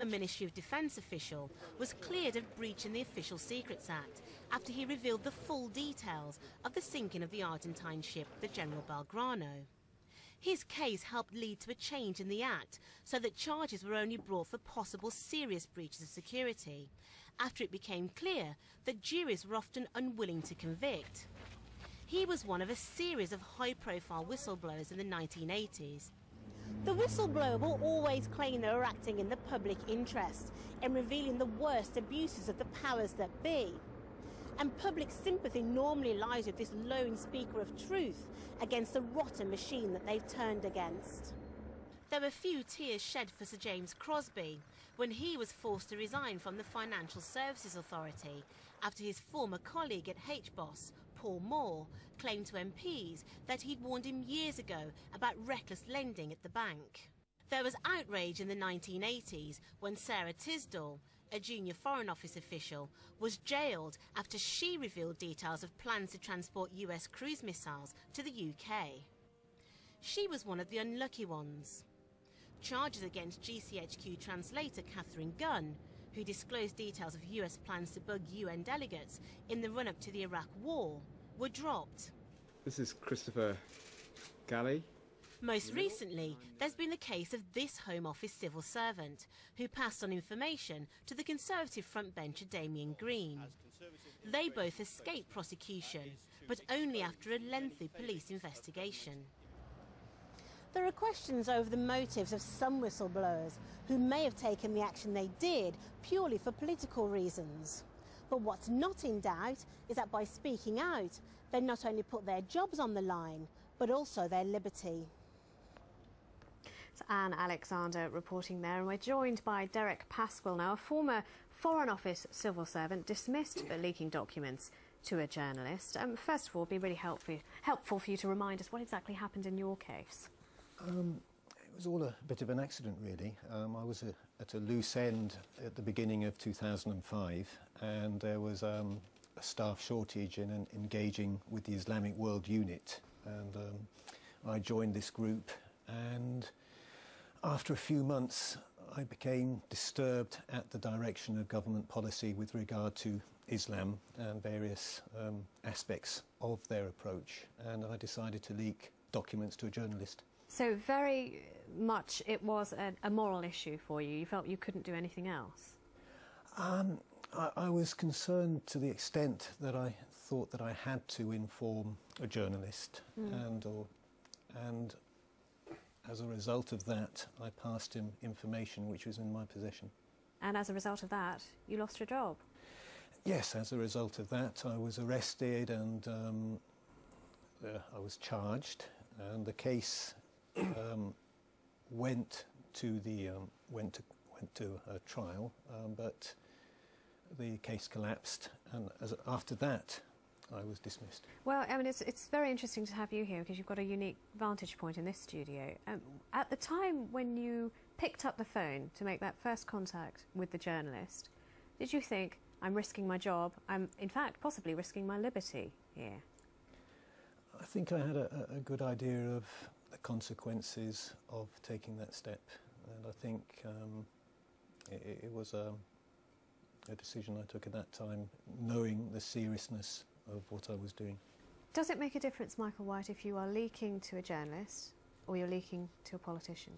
A Ministry of Defence official was cleared of breaching the Official Secrets Act after he revealed the full details of the sinking of the Argentine ship, the General Belgrano. His case helped lead to a change in the Act so that charges were only brought for possible serious breaches of security, after it became clear that juries were often unwilling to convict. He was one of a series of high-profile whistleblowers in the 1980s. The whistleblower will always claim they were acting in the public interest in revealing the worst abuses of the powers that be. And public sympathy normally lies with this lone speaker of truth against the rotten machine that they've turned against. There were few tears shed for Sir James Crosby when he was forced to resign from the Financial Services Authority after his former colleague at HBOS, Paul Moore, claimed to MPs that he'd warned him years ago about reckless lending at the bank. There was outrage in the 1980s when Sarah Tisdall, a junior Foreign Office official, was jailed after she revealed details of plans to transport US cruise missiles to the UK. She was one of the unlucky ones. Charges against GCHQ translator Catherine Gunn, who disclosed details of US plans to bug UN delegates in the run-up to the Iraq War, were dropped. This is Christopher Galley. Most recently, there's been the case of this Home Office civil servant, who passed on information to the Conservative frontbencher Damien Green. They both escaped prosecution, but only after a lengthy police investigation. There are questions over the motives of some whistleblowers who may have taken the action they did purely for political reasons. But what's not in doubt is that by speaking out, they not only put their jobs on the line, but also their liberty. It's Anne Alexander reporting there, and we're joined by Derek Pasquill now, a former Foreign Office civil servant dismissed for leaking documents to a journalist. First of all, it'd be really helpful for you to remind us what exactly happened in your case. It was all a bit of an accident, really. I was at a loose end at the beginning of 2005, and there was a staff shortage in engaging with the Islamic World Unit, and I joined this group, and after a few months I became disturbed at the direction of government policy with regard to Islam and various aspects of their approach, and I decided to leak documents to a journalist. So very much it was a moral issue for you. You felt you couldn't do anything else? I was concerned to the extent that I thought that I had to inform a journalist, and as a result of that I passed him information which was in my possession. And as a result of that, you lost your job? Yes, as a result of that I was arrested and I was charged, and the case went to a trial, but the case collapsed, and after that I was dismissed. Well, I mean, it's very interesting to have you here because you've got a unique vantage point in this studio. At the time when you picked up the phone to make that first contact with the journalist, did you think, I'm risking my job, I'm in fact possibly risking my liberty here? I think I had a good idea of the consequences of taking that step, and I think it was a decision I took at that time, knowing the seriousness of what I was doing. Does it make a difference, Michael White, if you are leaking to a journalist or you're leaking to a politician?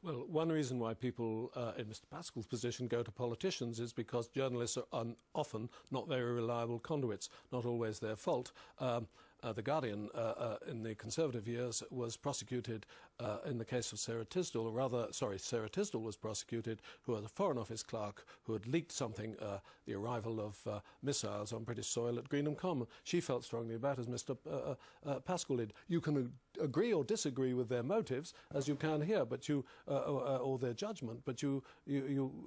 Well, one reason why people in Mr. Pasquill's position go to politicians is because journalists are often not very reliable conduits, not always their fault. The Guardian, in the Conservative years, was prosecuted in the case of Sarah Tisdall, or rather, sorry, Sarah Tisdall was prosecuted, who was a Foreign Office clerk who had leaked something, the arrival of missiles on British soil at Greenham Common. She felt strongly about, as Mr. Pasquill did. You can agree or disagree with their motives, as you can here, but or their judgment, but you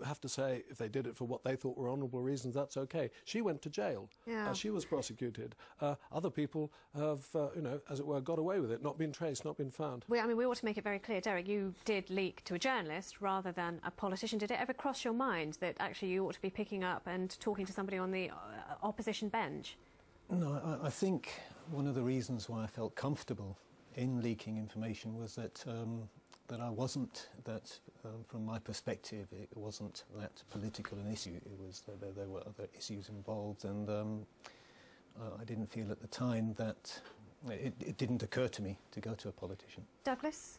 have to say if they did it for what they thought were honourable reasons, that's okay. She went to jail. Yeah. She was prosecuted. Other people have, you know, as it were, got away with it, not been traced, not been found. I mean, we ought to make it very clear, Derek, you did leak to a journalist rather than a politician. Did it ever cross your mind that actually you ought to be picking up and talking to somebody on the opposition bench? No, I think one of the reasons why I felt comfortable in leaking information was that I wasn't, that from my perspective, it wasn't that political an issue. It was that there were other issues involved, and I didn't feel at the time that it didn't occur to me to go to a politician. Douglas?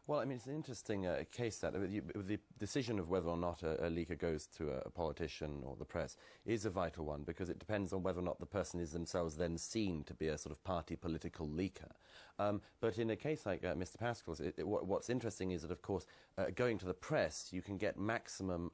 Well, I mean, it's an interesting case that the decision of whether or not a leaker goes to a politician or the press is a vital one, because it depends on whether or not the person is themselves then seen to be a sort of party political leaker. But in a case like Mr. Pascal's, what's interesting is that, of course, going to the press, you can get maximum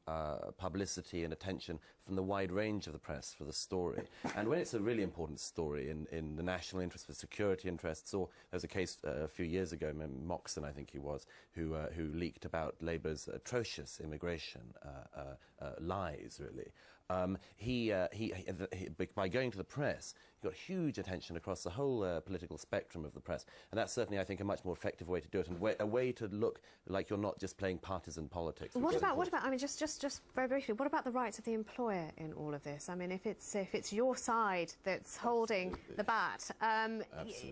publicity and attention from the wide range of the press for the story. And when it's a really important story in the national interest, for security interests, or there was a case a few years ago, Moxon, I think he was, who leaked about Labour's atrocious immigration lies, really. By going to the press, he got huge attention across the whole political spectrum of the press, and that's certainly, I think, a much more effective way to do it, and a way to look like you're not just playing partisan politics. What about? I mean, just very briefly, what about the rights of the employer in all of this? I mean, if it's your side that's holding the bat,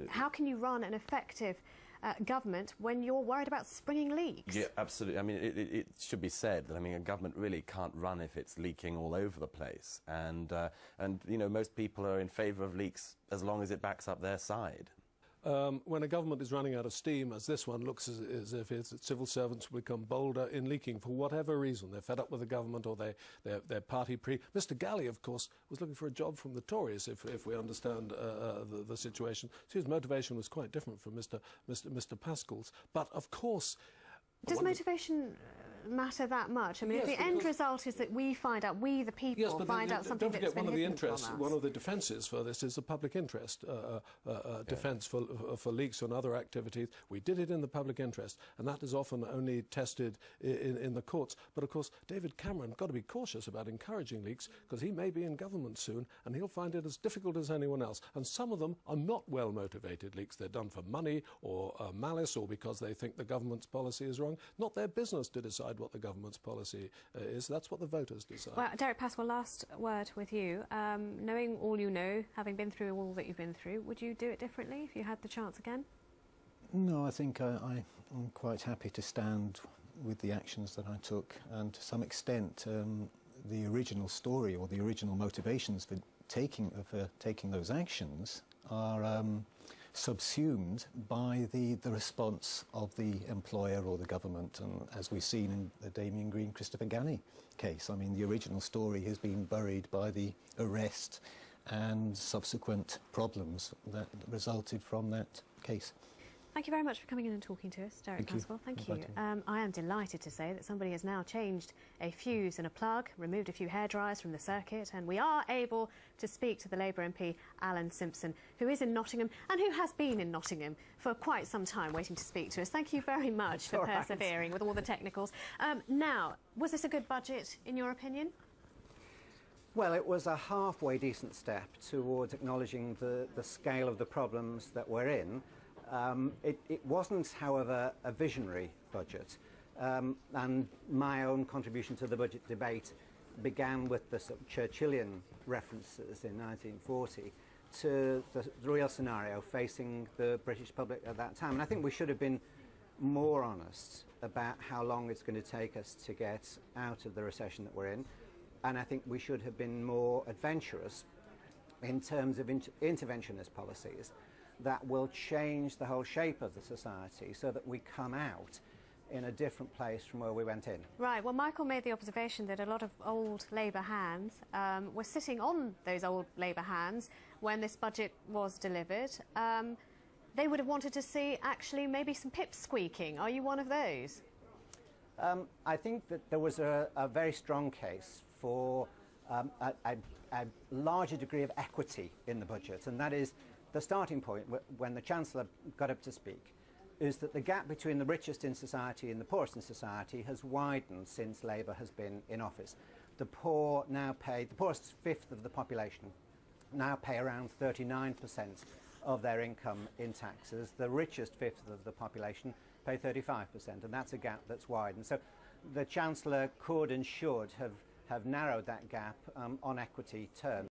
how can you run an effective government when you're worried about springing leaks? Yeah, absolutely. I mean, it should be said that, I mean, a government really can't run if it's leaking all over the place, and you know, most people are in favour of leaks as long as it backs up their side. When a government is running out of steam, as this one looks as if its civil servants will become bolder in leaking for whatever reason. They're fed up with the government, or they're party Mr. Galley, of course, was looking for a job from the Tories, if we understand the situation. So his motivation was quite different from Mr. Pascal's. But, of course... Does motivation matter that much? I mean, yes, if the end result is that we find out, we the people yes, but find out something that's been hidden from us. One of the defences for this is the public interest defence for leaks and other activities. We did it in the public interest, and that is often only tested in the courts. But of course, David Cameron got to be cautious about encouraging leaks, because he may be in government soon, and he'll find it as difficult as anyone else. And some of them are not well motivated leaks. They're done for money or malice, or because they think the government's policy is wrong. Not their business to decide what the government's policy is. That's what the voters decide. Well, Derek Pascal, last word with you. Knowing all you know, having been through all that you've been through, would you do it differently if you had the chance again? No, I think I'm quite happy to stand with the actions that I took, and to some extent the original story or the original motivations for taking those actions are subsumed by the response of the employer or the government, and as we've seen in the Damien Green Christopher Galley case. I mean, the original story has been buried by the arrest and subsequent problems that resulted from that case. Thank you very much for coming in and talking to us, Derek Pascal. Thank you. I am delighted to say that somebody has now changed a fuse and a plug, removed a few hairdryers from the circuit, and we are able to speak to the Labour MP, Alan Simpson, who is in Nottingham and who has been in Nottingham for quite some time waiting to speak to us. Thank you very much for persevering with all the technicals. Now, was this a good budget, in your opinion? Well, it was a halfway decent step towards acknowledging the scale of the problems that we're in. It wasn't, however, a visionary budget, and my own contribution to the budget debate began with the sort of Churchillian references in 1940 to the real scenario facing the British public at that time. And I think we should have been more honest about how long it's going to take us to get out of the recession that we're in, and I think we should have been more adventurous in terms of interventionist policies that will change the whole shape of the society so that we come out in a different place from where we went in. Right. Well, Michael made the observation that a lot of old Labour hands were sitting on those old Labour hands when this budget was delivered. They would have wanted to see actually maybe some pips squeaking. Are you one of those? I think that there was a very strong case for a larger degree of equity in the budget, and that is the starting point when the Chancellor got up to speak, is that the gap between the richest in society and the poorest in society has widened since Labour has been in office. The poor now pay, the poorest fifth of the population now pay around 39% of their income in taxes. The richest fifth of the population pay 35%, and that's a gap that's widened. So the Chancellor could and should have narrowed that gap on equity terms.